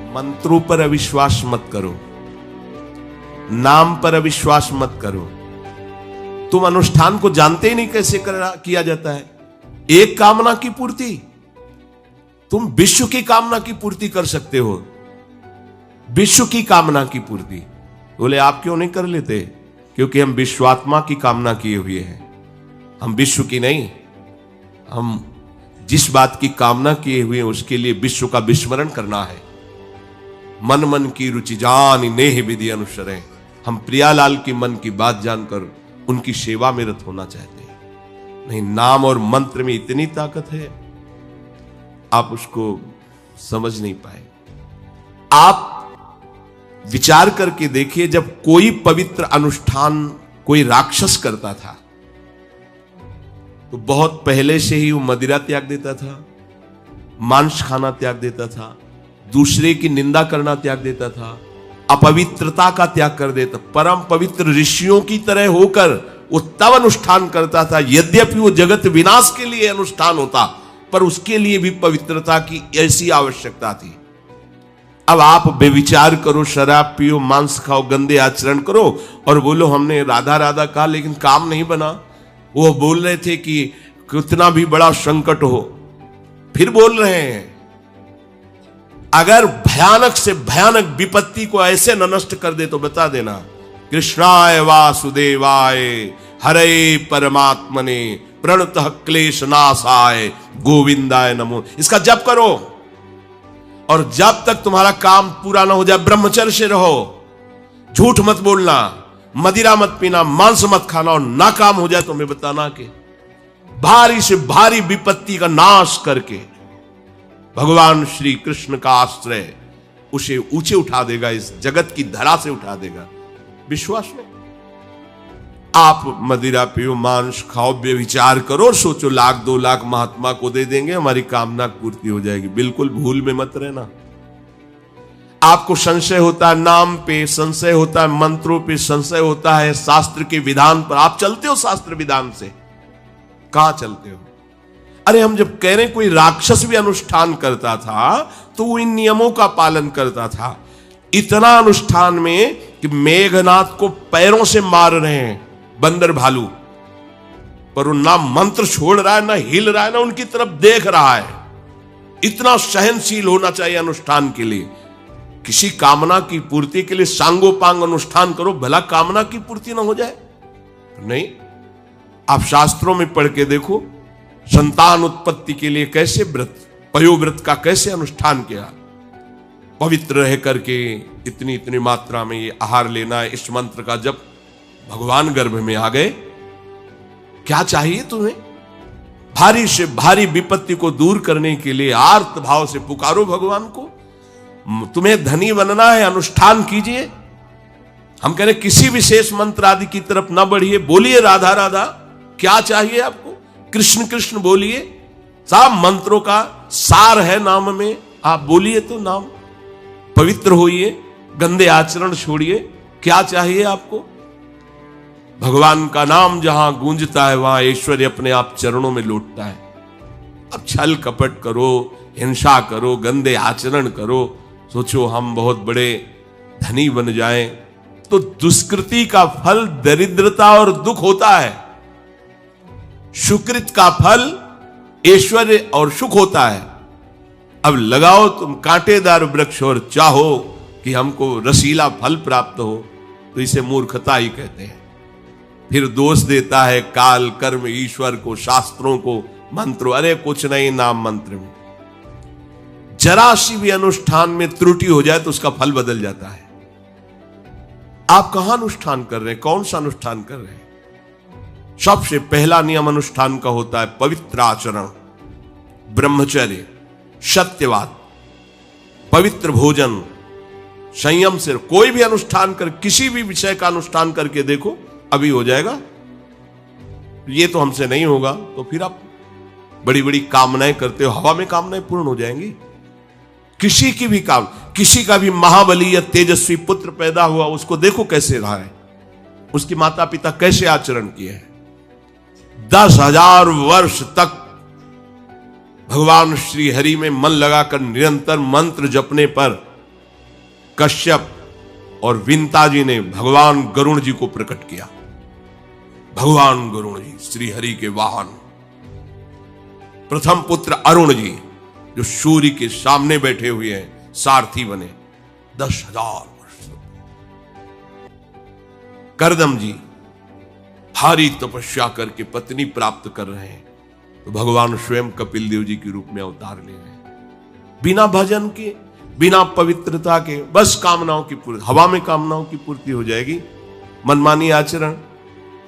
मंत्रों पर अविश्वास मत करो, नाम पर अविश्वास मत करो। तुम अनुष्ठान को जानते ही नहीं कैसे किया जाता है। एक कामना की पूर्ति, तुम विश्व की कामना की पूर्ति कर सकते हो, विश्व की कामना की पूर्ति। बोले आप क्यों नहीं कर लेते? क्योंकि हम विश्वात्मा की कामना किए हुए हैं, हम विश्व की नहीं। हम जिस बात की कामना किए हुए हैं उसके लिए विश्व का विस्मरण करना है। मन मन की रुचि जान नेह विधि अनुसरें। हम प्रियालाल की मन की बात जानकर उनकी सेवा में रत होना चाहते हैं। नहीं, नाम और मंत्र में इतनी ताकत है, आप उसको समझ नहीं पाए। आप विचार करके देखिए, जब कोई पवित्र अनुष्ठान कोई राक्षस करता था तो बहुत पहले से ही वो मदिरा त्याग देता था, मांस खाना त्याग देता था, दूसरे की निंदा करना त्याग देता था, अपवित्रता का त्याग कर देता। परम पवित्र ऋषियों की तरह होकर वो तब अनुष्ठान करता था, यद्यपि वो जगत विनाश के लिए अनुष्ठान होता, पर उसके लिए भी पवित्रता की ऐसी आवश्यकता थी। अब आप बेविचार करो, शराब पियो, मांस खाओ, गंदे आचरण करो और बोलो हमने राधा राधा कहा लेकिन काम नहीं बना। वो बोल रहे थे कि कितना भी बड़ा संकट हो, फिर बोल रहे हैं। अगर भयानक से भयानक विपत्ति को ऐसे न नष्ट कर दे तो बता देना, कृष्णाय वासुदेवाय हरे परमात्मने प्रणतः क्लेश नाशाय गोविंदाय नमो। इसका जप करो और जब तक तुम्हारा काम पूरा ना हो जाए ब्रह्मचर्य से रहो। झूठ मत बोलना, मदिरा मत पीना, मांस मत खाना, और ना काम हो जाए तो मैं बताना कि भारी से भारी विपत्ति का नाश करके भगवान श्री कृष्ण का आश्रय उसे ऊंचे उठा देगा, इस जगत की धरा से उठा देगा। विश्वास में आप मदिरा पियो, मांस खाओ, बेविचार करो, सोचो 1 2 लाख महात्मा को दे देंगे, हमारी कामना पूर्ति हो जाएगी। बिल्कुल भूल में मत रहना। आपको संशय होता है नाम पे, संशय होता है मंत्रों पे, संशय होता है शास्त्र के विधान पर। आप चलते हो शास्त्र विधान से? कहां चलते हो? अरे हम जब कह रहे हैं कोई राक्षस भी अनुष्ठान करता था तो वो इन नियमों का पालन करता था। इतना अनुष्ठान में कि मेघनाथ को पैरों से मार रहे हैं बंदर भालू, पर वो ना मंत्र छोड़ रहा है, ना हिल रहा है, ना उनकी तरफ देख रहा है। इतना सहनशील होना चाहिए अनुष्ठान के लिए। किसी कामना की पूर्ति के लिए सांगोपांग अनुष्ठान करो, भला कामना की पूर्ति ना हो जाए? नहीं। आप शास्त्रों में पढ़ के देखो, संतान उत्पत्ति के लिए कैसे व्रत, पयोव्रत का कैसे अनुष्ठान किया। पवित्र रह करके इतनी इतनी मात्रा में ये आहार लेना है, इस मंत्र का जब भगवान गर्भ में आ गए। क्या चाहिए तुम्हें? भारी से भारी विपत्ति को दूर करने के लिए आर्त भाव से पुकारो भगवान को। तुम्हें धनी बनना है, अनुष्ठान कीजिए। हम कह रहे किसी विशेष मंत्र आदि की तरफ ना बढ़िए, बोलिए राधा राधा। क्या चाहिए आपको? कृष्ण कृष्ण बोलिए। सब मंत्रों का सार है नाम में, आप बोलिए तो नाम। पवित्र होइए, गंदे आचरण छोड़िए। क्या चाहिए आपको? भगवान का नाम जहां गूंजता है वहां ऐश्वर्य अपने आप चरणों में लौटता है। अब छल कपट करो, हिंसा करो, गंदे आचरण करो, सोचो हम बहुत बड़े धनी बन जाएं, तो दुष्कृति का फल दरिद्रता और दुख होता है। सुकृत का फल ऐश्वर्य और सुख होता है। अब लगाओ तुम कांटेदार वृक्ष और चाहो कि हमको रसीला फल प्राप्त हो, तो इसे मूर्खता ही कहते हैं। फिर दोष देता है काल, कर्म, ईश्वर को, शास्त्रों को, मंत्रों। अरे कुछ नहीं, नाम मंत्र में जरा सी भी अनुष्ठान में त्रुटि हो जाए तो उसका फल बदल जाता है। आप कहां अनुष्ठान कर रहे हैं? कौन सा अनुष्ठान कर रहे हैं? सबसे पहला नियम अनुष्ठान का होता है पवित्र आचरण, ब्रह्मचर्य, सत्यवाद, पवित्र भोजन, संयम से। कोई भी अनुष्ठान कर, किसी भी विषय का अनुष्ठान करके देखो, अभी हो जाएगा। ये तो हमसे नहीं होगा, तो फिर आप बड़ी बड़ी कामनाएं करते हो, हवा में कामनाएं पूर्ण हो जाएंगी। किसी की भी काम, किसी का भी महाबली या तेजस्वी पुत्र पैदा हुआ, उसको देखो कैसे रहा है, उसके माता पिता कैसे आचरण किए हैं। 10,000 वर्ष तक भगवान श्री हरि में मन लगाकर निरंतर मंत्र जपने पर कश्यप और विंता जी ने भगवान गरुण जी को प्रकट किया। भगवान गरुण जी श्री हरि के वाहन, प्रथम पुत्र अरुण जी जो सूर्य के सामने बैठे हुए हैं, सारथी बने 10,000 वर्ष। करदम जी भारी तपस्या करके पत्नी प्राप्त कर रहे हैं, तो भगवान स्वयं कपिल देव जी के रूप में अवतार ले रहे हैं। बिना भजन के, बिना पवित्रता के, बस कामनाओं की पूर्ति, हवा में कामनाओं की पूर्ति हो जाएगी। मनमानी आचरण,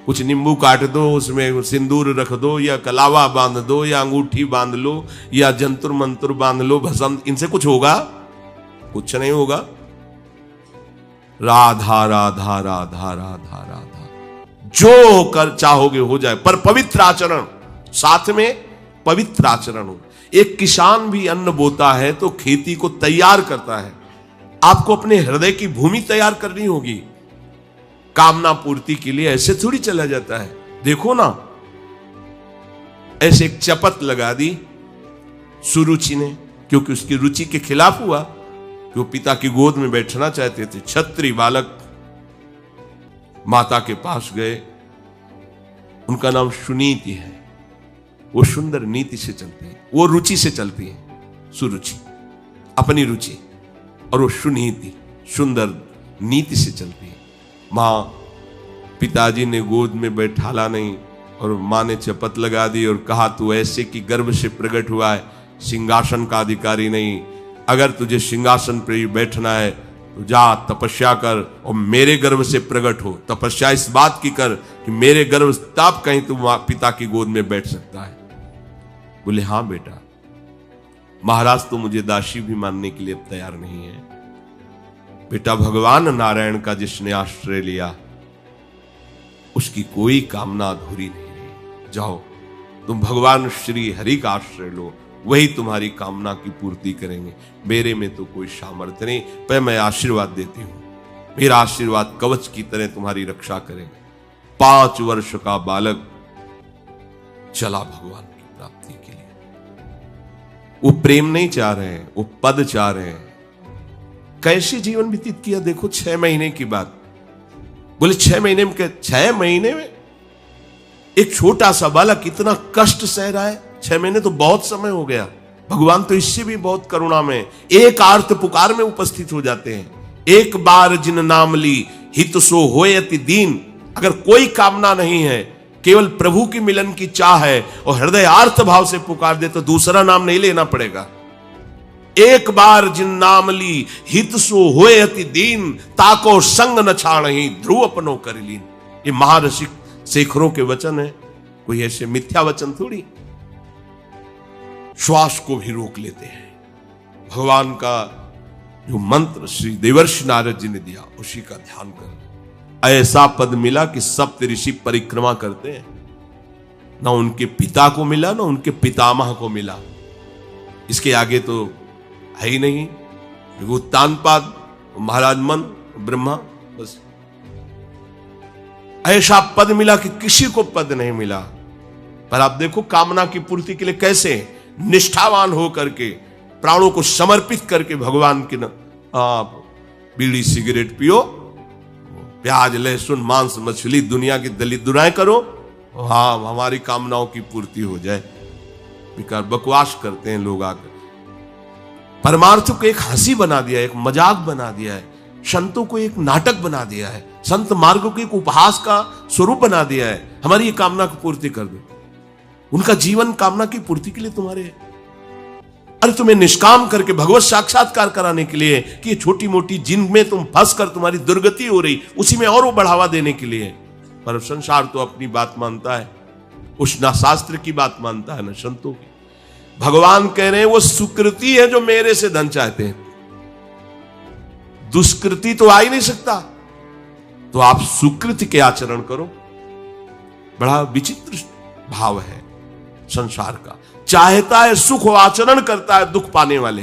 कुछ नींबू काट दो, उसमें सिंदूर रख दो, या कलावा बांध दो, या अंगूठी बांध लो, या जंतुर मंत्र बांध लो, भस्म, इनसे कुछ होगा? कुछ नहीं होगा। राधा राधा राधा राधा राधा, जो कर चाहोगे हो जाए, पर पवित्र आचरण, साथ में पवित्र आचरण हो। एक किसान भी अन्न बोता है तो खेती को तैयार करता है। आपको अपने हृदय की भूमि तैयार करनी होगी। कामना पूर्ति के लिए ऐसे थोड़ी चला जाता है। देखो ना, ऐसे एक चपत लगा दी सुरुचि ने, क्योंकि उसकी रुचि के खिलाफ हुआ कि वो पिता की गोद में बैठना चाहते थे। छत्री बालक माता के पास गए, उनका नाम सुनीति है। वो सुंदर नीति से चलती है, वो रुचि से चलती है, सुरुचि अपनी रुचि, और वो सुनीति सुंदर नीति से चलती है। मां, पिताजी ने गोद में बैठाला नहीं, और मां ने चपत लगा दी और कहा तू ऐसे कि गर्भ से प्रकट हुआ है, सिंहासन का अधिकारी नहीं। अगर तुझे सिंहासन पर ही बैठना है तो जा तपस्या कर और मेरे गर्भ से प्रकट हो। तपस्या इस बात की कर कि मेरे गर्भ तब कहीं तू पिता की गोद में बैठ सकता है। बोले हां बेटा। महाराज तो मुझे दासी भी मानने के लिए तैयार नहीं है। बेटा, भगवान नारायण का जिसने आश्रय लिया उसकी कोई कामना अधूरी नहीं रही। जाओ तुम भगवान श्री हरि का आश्रय लो, वही तुम्हारी कामना की पूर्ति करेंगे। मेरे में तो कोई सामर्थ्य नहीं, पर मैं आशीर्वाद देती हूं। मेरा आशीर्वाद कवच की तरह तुम्हारी रक्षा करेगा। 5 वर्ष का बालक चला भगवान की प्राप्ति के लिए। वो प्रेम नहीं चाह रहे हैं, वो पद चाह रहे हैं। कैसे जीवन व्यतीत किया देखो। 6 महीने की बात। बोले 6 महीने में, 6 महीने में एक छोटा सा बालक इतना कष्ट सह रहा है। 6 महीने तो बहुत समय हो गया। भगवान तो इससे भी बहुत करुणा में एक आर्त पुकार में उपस्थित हो जाते हैं। एक बार जिन नाम ली हित सो होय अति दीन। अगर कोई कामना नहीं है, केवल प्रभु की मिलन की चाह है और हृदय आर्त भाव से पुकार दे तो दूसरा नाम नहीं लेना पड़ेगा। एक बार जिन नाम ली हित सो होय अति दीन, ताको संग न छाणहि ध्रुव अपनो कर लीन। ये महारसिक शेखरों के वचन है, कोई ऐसे मिथ्या वचन थोड़ी। श्वास को भी रोक लेते हैं। भगवान का जो मंत्र श्री देवर्षि नारद जी ने दिया उसी का ध्यान कर। ऐसा पद मिला कि सप्त ऋषि परिक्रमा करते हैं। ना उनके पिता को मिला, ना उनके पितामह को मिला। इसके आगे तो है ही नहीं। उत्तानपाद, महाराज मन, ब्रह्मा, बस ऐसा पद मिला कि किसी को पद नहीं मिला। पर आप देखो कामना की पूर्ति के लिए कैसे निष्ठावान हो करके, प्राणों को समर्पित करके भगवान की आप बीड़ी सिगरेट पियो, प्याज लहसुन मांस मछली दुनिया की दलित दुराएं करो, हाँ हमारी कामनाओं की पूर्ति हो जाए। बेकार बकवास करते हैं लोग आकर। परमार्थ को एक हंसी बना दिया है, एक मजाक बना दिया है। संतों को एक नाटक बना दिया है। संत मार्ग को एक उपहास का स्वरूप बना दिया है। हमारी ये कामना की पूर्ति कर दो। उनका जीवन कामना की पूर्ति के लिए तुम्हारे है। अरे तुम्हें निष्काम करके भगवत साक्षात्कार कराने के लिए कि ये छोटी मोटी जिनमें तुम फंस कर तुम्हारी दुर्गति हो रही, उसी में और वो बढ़ावा देने के लिए। पर संसार तो अपनी बात मानता है, उस ना शास्त्र की बात मानता है, ना संतों की। भगवान कह रहे हैं वो सुकृति है जो मेरे से धन चाहते हैं, दुष्कृति तो आ ही नहीं सकता। तो आप सुकृति के आचरण करो। बड़ा विचित्र भाव है संसार का। चाहता है सुख और आचरण करता है दुख पाने वाले।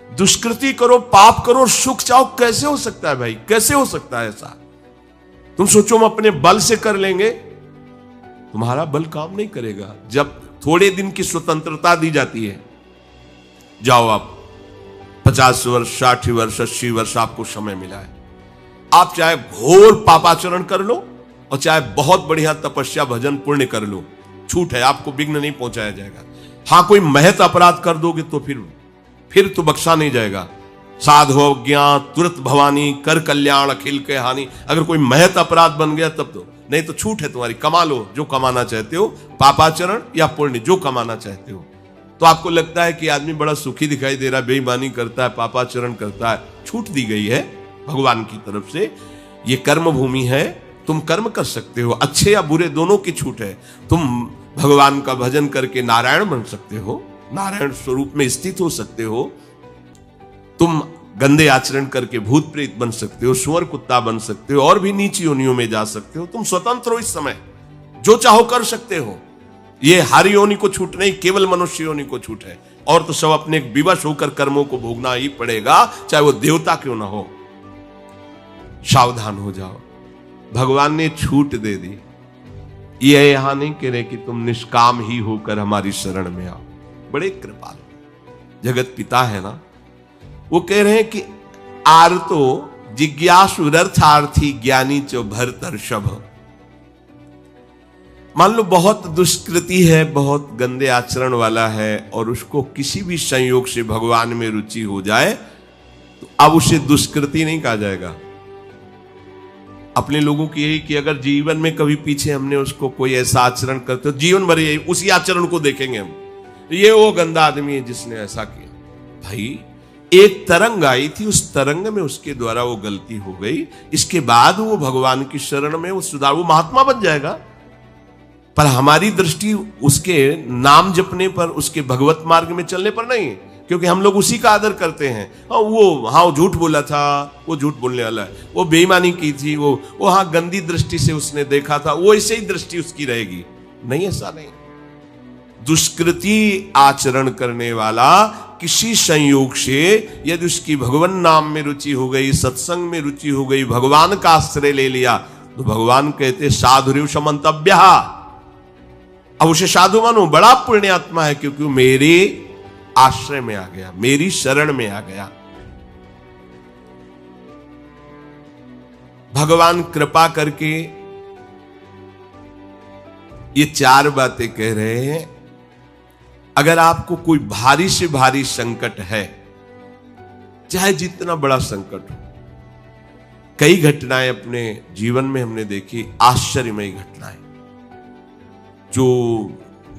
दुष्कृति करो, पाप करो, सुख चाहो, कैसे हो सकता है भाई? कैसे हो सकता है ऐसा? तुम सोचो हम अपने बल से कर लेंगे, तुम्हारा बल काम नहीं करेगा। जब थोड़े दिन की स्वतंत्रता दी जाती है, जाओ आप 50 वर्ष, 60 वर्ष, 80 वर्ष आपको समय मिला है। आप चाहे घोर पापाचरण कर लो और चाहे बहुत बढ़िया तपस्या भजन पुण्य कर लो, छूट है, आपको विघ्न नहीं पहुंचाया जाएगा। हां, कोई महत अपराध कर दोगे तो फिर तो बख्शा नहीं जाएगा। साधु ज्ञात तुरंत भवानी, कर कल्याण अखिल के हानि। अगर कोई महत अपराध बन गया तब तो, नहीं तो छूट है तुम्हारी, कमा लो जो कमाना चाहते हो, पापाचरण या पुण्य जो कमाना चाहते हो। तो आपको लगता है कि आदमी बड़ा सुखी दिखाई दे रहा है, बेईमानी करता है, पापाचरण करता है, छूट दी गई है भगवान की तरफ से। ये कर्म भूमि है, तुम कर्म कर सकते हो, अच्छे या बुरे दोनों की छूट है। तुम भगवान का भजन करके नारायण बन सकते हो, नारायण स्वरूप में स्थित हो सकते हो। तुम गंदे आचरण करके भूत प्रेत बन सकते हो, सुअर कुत्ता बन सकते हो, और भी नीची योनियों में जा सकते हो। तुम स्वतंत्र हो, इस समय जो चाहो कर सकते हो। ये हर योनि को छूट नहीं, केवल मनुष्य योनि को छूट है। और तो सब अपने विवश होकर कर्मों को भोगना ही पड़ेगा, चाहे वो देवता क्यों ना हो। सावधान हो जाओ, भगवान ने छूट दे दी। ये यहां नहीं कह रहे कि तुम निष्काम ही होकर हमारी शरण में आओ। बड़े कृपालु जगत पिता है ना, वो कह रहे हैं कि आर्तो जिज्ञासु रर्थार्थी ज्ञानी चो भरतर्षभ। मान लो बहुत दुष्कृति है, बहुत गंदे आचरण वाला है, और उसको किसी भी संयोग से भगवान में रुचि हो जाए तो अब उसे दुष्कृति नहीं कहा जाएगा। अपने लोगों की यही कि अगर जीवन में कभी पीछे हमने उसको कोई ऐसा आचरण करते, तो जीवन भर यही उसी आचरण को देखेंगे हम, ये वो गंदा आदमी है जिसने ऐसा किया। भाई, एक तरंग आई थी, उस तरंग में उसके द्वारा वो गलती हो गई, इसके बाद वो भगवान की शरण में वो सुधार, वो महात्मा बन जाएगा। पर हमारी दृष्टि उसके नाम जपने पर, उसके भगवत मार्ग में चलने पर नहीं, क्योंकि हम लोग उसी का आदर करते हैं। वो झूठ बोला था, वो झूठ बोलने वाला है, वो बेईमानी की थी, वो गंदी दृष्टि से उसने देखा था, वो ऐसे ही दृष्टि उसकी रहेगी। नहीं, ऐसा नहीं। दुष्कृति आचरण करने वाला किसी संयोग से यदि उसकी भगवान नाम में रुचि हो गई, सत्संग में रुचि हो गई, भगवान का आश्रय ले लिया, तो भगवान कहते साधुरिव समन्तव्य। अब उसे साधु मानो, बड़ा पुण्यात्मा है, क्योंकि वो मेरे आश्रय में आ गया, मेरी शरण में आ गया। भगवान कृपा करके ये 4 बातें कह रहे हैं। अगर आपको कोई भारी से भारी संकट है, चाहे जितना बड़ा संकट हो, कई घटनाएं अपने जीवन में हमने देखी, आश्चर्यमयी घटनाएं, जो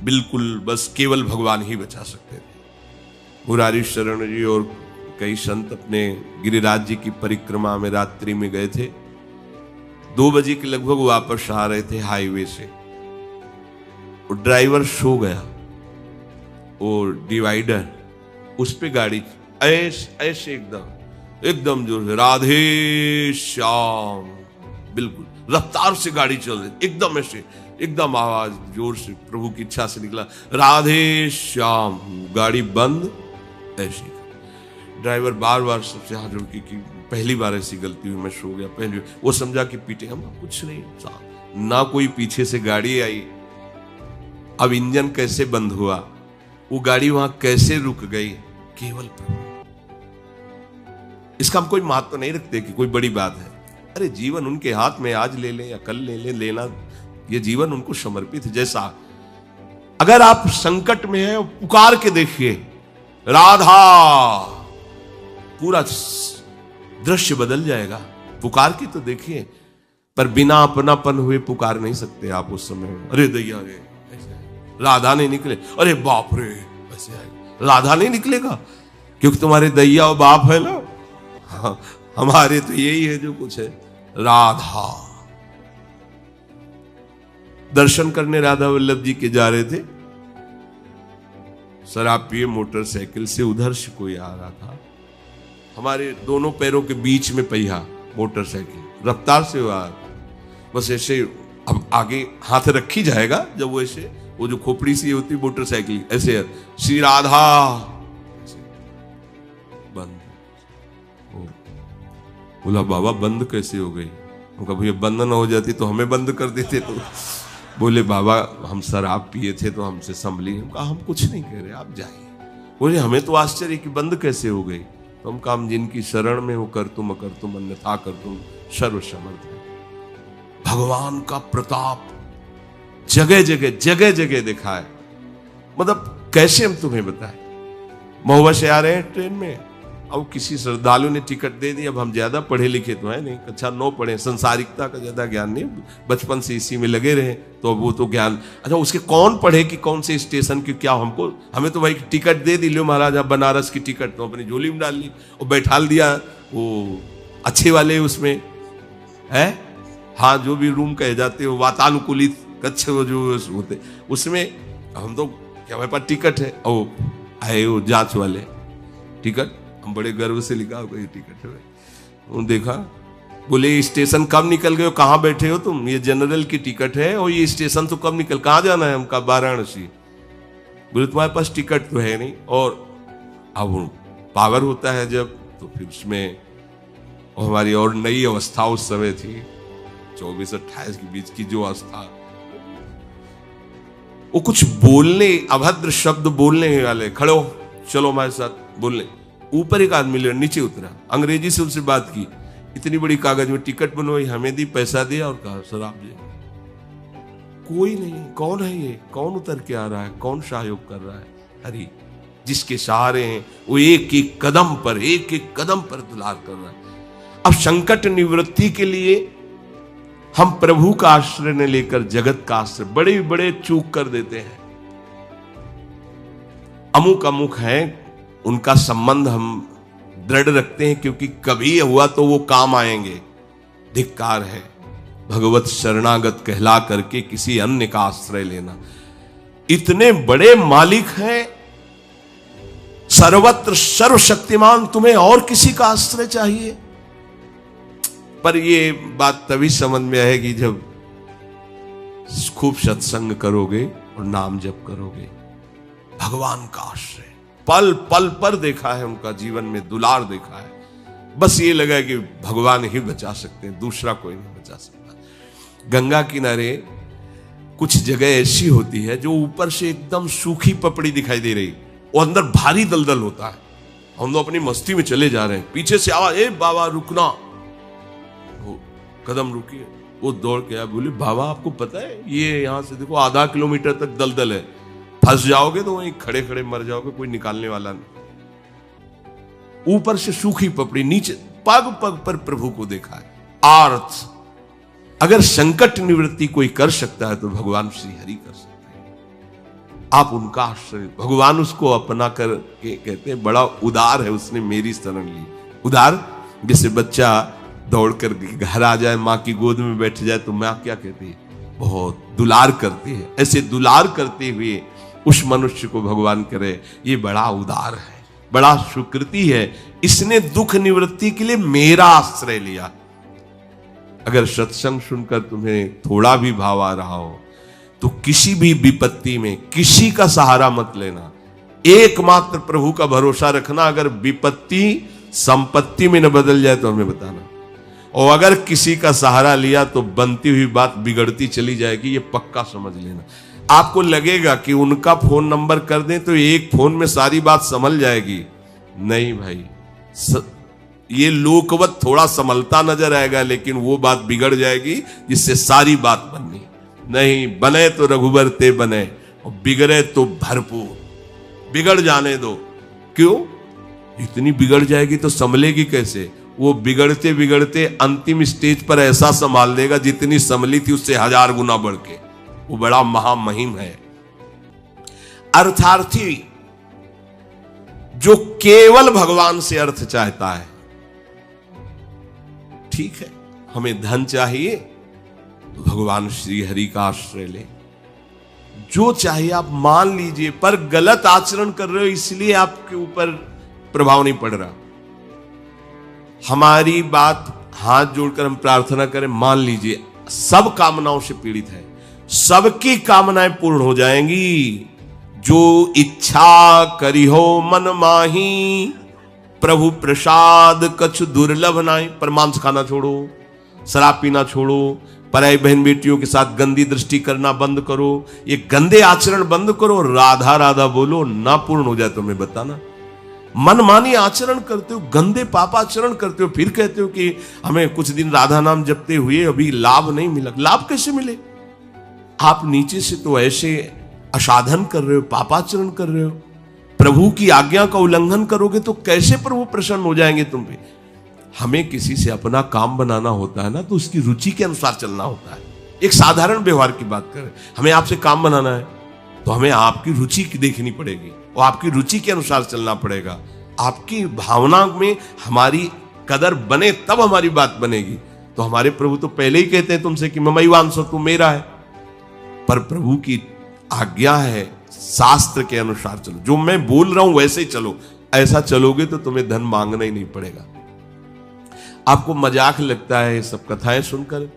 बिल्कुल बस केवल भगवान ही बचा सकते थे। मुरारी शरण जी और कई संत अपने गिरिराज जी की परिक्रमा में रात्रि में गए थे। 2 बजे के लगभग वापस आ रहे थे हाईवे से, और ड्राइवर सो गया, और डिवाइडर उस पे गाड़ी ऐसे एकदम जोर से, राधे श्याम, बिल्कुल रफ्तार से गाड़ी चल रही, एकदम ऐसे, एकदम आवाज जोर से प्रभु की इच्छा से निकला, राधे श्याम। गाड़ी बंद, ऐसे ड्राइवर बार बार सबसे हाथ जोड़ की पहली बार ऐसी गलती हुई, मैं सो गया, पहली। वो समझा कि पीटे हम, कुछ नहीं, ना कोई पीछे से गाड़ी आई। अब इंजन कैसे बंद हुआ, वो गाड़ी वहां कैसे रुक गई, केवल प्रभु। इसका हम कोई महत्व नहीं रखते कि कोई बड़ी बात है। अरे जीवन उनके हाथ में, आज ले ले या कल ले ले, लेना, ये जीवन उनको समर्पित है। जैसा अगर आप संकट में हैं, पुकार के देखिए, राधा, पूरा दृश्य बदल जाएगा। पुकार के तो देखिए, पर बिना अपनापन हुए पुकार नहीं सकते आप उस समय। अरे दैया रे, राधा नहीं निकले, अरे बाप रे, ऐसे आएगा। राधा नहीं निकलेगा क्योंकि तुम्हारे दैया और बाप है ना। हाँ, हमारे तो यही है जो कुछ है। राधा दर्शन करने राधा वल्लभ जी के जा रहे थे, शराब पिए मोटरसाइकिल से उधर से कोई आ रहा था, हमारे दोनों पैरों के बीच में पहिया मोटरसाइकिल, रफ्तार से हुआ, बस ऐसे। अब आगे हाथ रखी जाएगा जब वो ऐसे, वो जो खोपड़ी सी होती मोटरसाइकिल, ऐसे श्री राधा, बंद। बोला बाबा बंद कैसे हो गई? उनका भैया बंद ना हो जाती तो हमें बंद कर देते। तो बोले बाबा हम शराब पिए थे तो हमसे संभली। हम कहा हम कुछ नहीं कह रहे, आप जाइए। बोले हमें तो आश्चर्य कि बंद कैसे हो गई। तुम काम जिनकी शरण में हो कर तुम अकर तुम अन्यथा कर तुम सर्वसमर्थ है। भगवान का प्रताप जगह जगह देखा है। मतलब कैसे हम तुम्हें बताएं। महुआ से आ रहे हैं ट्रेन में, अब किसी श्रद्धालु ने टिकट दे दी। अब हम ज्यादा पढ़े लिखे तो है नहीं, कक्षा 9 पढ़े, संसारिकता का ज्यादा ज्ञान नहीं, बचपन से इसी में लगे रहे, तो अब वो तो ज्ञान। अच्छा, उसके कौन पढ़े कि कौन से स्टेशन की क्या, हमें तो भाई टिकट दे दी, लो महाराज आप बनारस की टिकट, तो अपनी झोली में डाल ली और बैठाल दिया वो अच्छे वाले उसमें है। हाँ, जो भी रूम कहे जाते हो वातानुकूलित कक्ष जो होते उसमें, हम तो क्या हमारे पास टिकट है, ओ आए वो जांच वाले टिकट, हम बड़े गर्व से लिखा होगा ये टिकट है। उन्होंने देखा, बोले स्टेशन कब निकल गए हो, कहाँ बैठे हो तुम, ये जनरल की टिकट है और ये स्टेशन तो कब निकल, कहाँ जाना है हमका, वाराणसी। बोले तुम्हारे पास टिकट तो है नहीं। और अब पावर होता है जब, तो फिर उसमें हमारी और नई अवस्था उस समय थी 24-28 के बीच की जो अवस्था, वो कुछ बोलने, अभद्र शब्द बोलने वाले, खड़े हो चलो हमारे साथ बोलने। ऊपर एक आदमी ले नीचे उतरा, अंग्रेजी से उनसे बात की, इतनी बड़ी कागज में टिकट बनवाई, हमें दी, पैसा दिया और कहा शराब दे। कोई नहीं, कौन है ये, कौन उतर के आ रहा है, कौन सहयोग कर रहा है, हरि जिसके सहारे हैं वो एक एक कदम पर दुलार कर रहा है। अब संकट निवृत्ति के लिए हम प्रभु का आश्रय न लेकर जगत का आश्रय बड़े बड़े चूक कर देते हैं। अमुक है, उनका संबंध हम दृढ़ रखते हैं क्योंकि कभी हुआ तो वो काम आएंगे। धिक्कार है भगवत शरणागत कहला करके किसी अन्य का आश्रय लेना। इतने बड़े मालिक हैं, सर्वत्र सर्वशक्तिमान, तुम्हें और किसी का आश्रय चाहिए? पर ये बात तभी समझ में आएगी जब खूब सत्संग करोगे और नाम जप करोगे। भगवान का आश्रय पल पल पर देखा है, उनका जीवन में दुलार देखा है। बस ये लगा कि भगवान ही बचा सकते हैं, दूसरा कोई नहीं बचा सकता। गंगा किनारे कुछ जगह ऐसी होती है जो ऊपर से एकदम सूखी पपड़ी दिखाई दे रही, वो अंदर भारी दलदल होता है। हम लोग अपनी मस्ती में चले जा रहे हैं, पीछे से आवाज, ए बाबा रुकना, वो कदम रुकिए। वो दौड़ के आया, बोले बाबा आपको पता है ये यहां से देखो आधा किलोमीटर तक दलदल है, फंस जाओगे तो वहीं खड़े खड़े मर जाओगे, कोई निकालने वाला नहीं। ऊपर से सूखी पपड़ी, नीचे पग पग पर प्रभु को देखा है। आर्थ, अगर संकट निवृत्ति कोई कर सकता है तो भगवान श्री हरि कर सकते हैं। आप उनका आश्रय, भगवान उसको अपना कर के कहते हैं बड़ा उदार है, उसने मेरी शरण ली। उदार जैसे बच्चा दौड़ कर घर आ जाए, माँ की गोद में बैठ जाए तो माँ क्या कहती है, बहुत दुलार करती है। ऐसे दुलार करते हुए उस मनुष्य को भगवान करे ये बड़ा उदार है, बड़ा सुकृति है, इसने दुख निवृत्ति के लिए मेरा आश्रय लिया। अगर सत्संग सुनकर तुम्हें थोड़ा भी भाव आ रहा हो तो किसी भी विपत्ति में किसी का सहारा मत लेना, एकमात्र प्रभु का भरोसा रखना। अगर विपत्ति संपत्ति में न बदल जाए तो हमें बताना, और अगर किसी का सहारा लिया तो बनती हुई बात बिगड़ती चली जाएगी, ये पक्का समझ लेना। आपको लगेगा कि उनका फोन नंबर कर दें तो एक फोन में सारी बात संभल जाएगी, नहीं भाई, ये लोकवत थोड़ा संभलता नजर आएगा, लेकिन वो बात बिगड़ जाएगी जिससे सारी बात बननी। नहीं, बने तो रघुबर ते बने और बिगड़े तो भरपूर। बिगड़ जाने दो, क्यों? इतनी बिगड़ जाएगी तो संभलेगी कैसे? वो बिगड़ते बिगड़ते अंतिम स्टेज पर ऐसा संभाल देगा जितनी संभली थी उससे 1000 गुना बढ़ के। वो बड़ा महामहिम है। अर्थार्थी जो केवल भगवान से अर्थ चाहता है, ठीक है, हमें धन चाहिए तो भगवान श्री हरि का आश्रय ले, जो चाहिए आप मान लीजिए, पर गलत आचरण कर रहे हो इसलिए आपके ऊपर प्रभाव नहीं पड़ रहा। हमारी बात हाथ जोड़कर हम प्रार्थना करें, मान लीजिए सब कामनाओं से पीड़ित है, सबकी कामनाएं पूर्ण हो जाएंगी। जो इच्छा करी हो मन माही, प्रभु प्रसाद कछु दुर्लभ नाई। पर मांस खाना छोड़ो, शराब पीना छोड़ो, पराई बहन बेटियों के साथ गंदी दृष्टि करना बंद करो, ये गंदे आचरण बंद करो, राधा राधा बोलो, ना पूर्ण हो जाए तो मैं बताना। मनमानी आचरण करते हो, गंदे पापाचरण करते हो, फिर कहते हो कि हमें कुछ दिन राधा नाम जपते हुए अभी लाभ नहीं मिला। लाभ कैसे मिले? आप नीचे से तो ऐसे असाधन कर रहे हो, पापाचरण कर रहे हो। प्रभु की आज्ञा का उल्लंघन करोगे तो कैसे प्रभु प्रसन्न हो जाएंगे तुम पे? हमें किसी से अपना काम बनाना होता है ना, तो उसकी रुचि के अनुसार चलना होता है। एक साधारण व्यवहार की बात करें, हमें आपसे काम बनाना है तो हमें आपकी रुचि की देखनी पड़ेगी और आपकी रुचि के अनुसार चलना पड़ेगा। आपकी भावना में हमारी कदर बने तब हमारी बात बनेगी। तो हमारे प्रभु तो पहले ही कहते हैं तुमसे कि ममई वांसो, तू मेरा है। पर प्रभु की आज्ञा है शास्त्र के अनुसार चलो, जो मैं बोल रहा हूं वैसे ही चलो। ऐसा चलोगे तो तुम्हें धन मांगना ही नहीं पड़ेगा। आपको मजाक लगता है ये सब कथाएं सुनकर,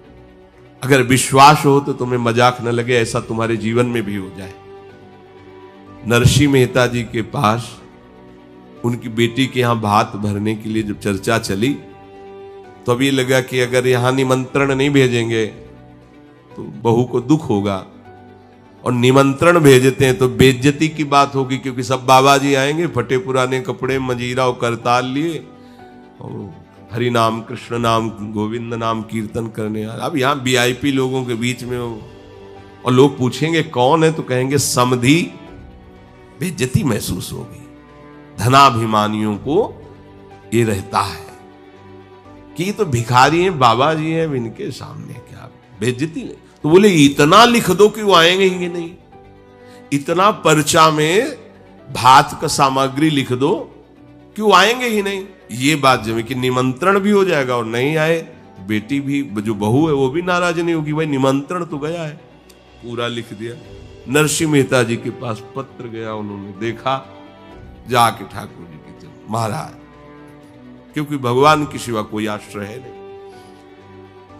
अगर विश्वास हो तो तुम्हें मजाक न लगे, ऐसा तुम्हारे जीवन में भी हो जाए। नरसिंह मेहता जी के पास उनकी बेटी के यहां भात भरने के लिए जब चर्चा चली तो अब ये लगा कि अगर यहां निमंत्रण नहीं भेजेंगे तो बहू को दुख होगा, और निमंत्रण भेजते हैं तो बेइज्जती की बात होगी, क्योंकि सब बाबा जी आएंगे फटे पुराने कपड़े, मंजीरा और करताल लिए और हरि नाम कृष्ण नाम गोविंद नाम कीर्तन करने। अब यहाँ वीआईपी लोगों के बीच में हो और लोग पूछेंगे कौन है तो कहेंगे समधी। बेइज्जती महसूस होगी। धनाभिमानियों को ये रहता है कि ये तो भिखारी हैं, बाबा जी हैं, इनके सामने क्या बेइज्जती नहीं। तो बोले इतना लिख दो कि वो आएंगे ही नहीं, इतना पर्चा में भात का सामग्री लिख दो कि वो आएंगे ही नहीं। ये बात जब कि निमंत्रण भी हो जाएगा और नहीं आए, बेटी भी जो बहू है वो भी नाराज नहीं होगी, भाई निमंत्रण तो गया है। पूरा लिख दिया। नरसिंह मेहता जी के पास पत्र गया, उन्होंने देखा, जाके ठाकुर जी की तरफ महाराज, क्योंकि भगवान की सिवा कोई आश्रय है नहीं।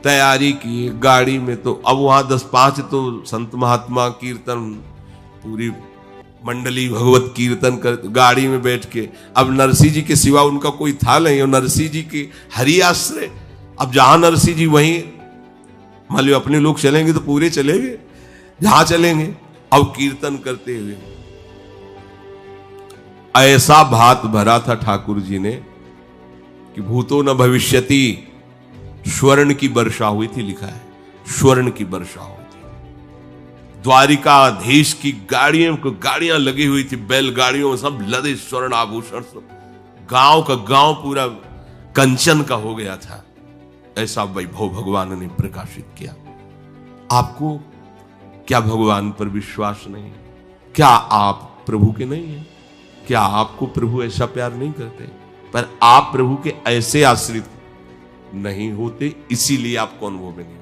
तैयारी की गाड़ी में, तो अब वहां 10-5 तो संत महात्मा कीर्तन, पूरी मंडली भगवत कीर्तन कर गाड़ी में बैठ के। अब नरसिंह जी के सिवा उनका कोई था नहीं, और नरसिंह जी के हरि आश्रय। अब जहां नरसिंह जी वहीं, मान लो अपने लोग चलेंगे तो पूरे चलेंगे, जहां चलेंगे। अब कीर्तन करते हुए ऐसा भात भरा था ठाकुर जी ने कि भूतो न भविष्यति, स्वर्ण की वर्षा हुई थी, लिखा है स्वर्ण की वर्षा हुई थी। द्वारिकाधीश की गाड़ियां लगी हुई थी, बैलगाड़ियों में सब लदे स्वर्ण आभूषण, सब गांव का गांव पूरा कंचन का हो गया था। ऐसा वैभव भगवान ने प्रकाशित किया। आपको क्या भगवान पर विश्वास नहीं है? क्या आप प्रभु के नहीं हैं? क्या आपको प्रभु ऐसा प्यार नहीं करते? पर आप प्रभु के ऐसे आश्रित नहीं होते, इसीलिए आपको अनुभव में नहीं